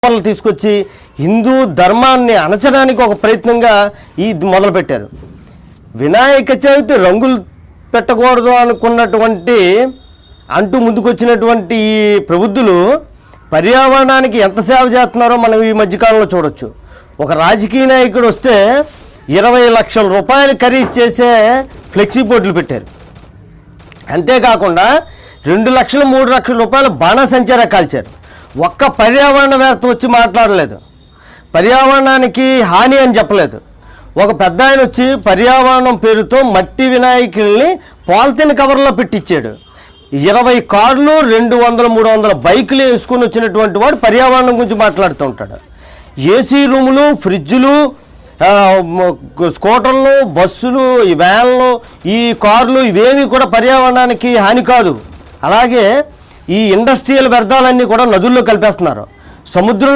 తీసుకొచ్చి హిందూ ధర్మాన్ని అణచడానికి ఒక ప్రయత్నంగా ఈ మొదలుపెట్టారు. వినాయక చవితి రంగులు పెట్టకూడదు అనుకున్నటువంటి ముందుకొచ్చినటువంటి ఈ ప్రబుద్ధులు పర్యావరణానికి ఎంత సేవ చేస్తున్నారో మనం ఈ మధ్యకాలంలో చూడొచ్చు. ఒక రాజకీయ నాయకుడు వస్తే 20 లక్షల రూపాయలు ఖరీదు చేసే ఫ్లెక్సీ బోర్డులు పెట్టారు. అంతేకాకుండా 2 లక్షలు 3 లక్షల రూపాయలు బాణసంచారా కాల్చారు. ఒక్క పర్యావరణవేత్త వచ్చి మాట్లాడలేదు, పర్యావరణానికి హాని అని చెప్పలేదు. ఒక పెద్ద ఆయన వచ్చి పర్యావరణం పేరుతో మట్టి వినాయకుల్ని పాలిథిన్ కవర్లో పెట్టించాడు. 20 కార్లు 200-300 బైకులు వేసుకుని వచ్చినటువంటి వాడు పర్యావరణం గురించి మాట్లాడుతూ ఉంటాడు. ఏసీ రూములు, ఫ్రిడ్జులు, స్కూటర్లు, బస్సులు, ఈ వ్యాన్లు, ఈ కార్లు ఇవేవి కూడా పర్యావరణానికి హాని కాదు. అలాగే ఈ ఇండస్ట్రియల్ వ్యర్థాలన్నీ కూడా నదుల్లో కలిపేస్తున్నారు. సముద్రంలో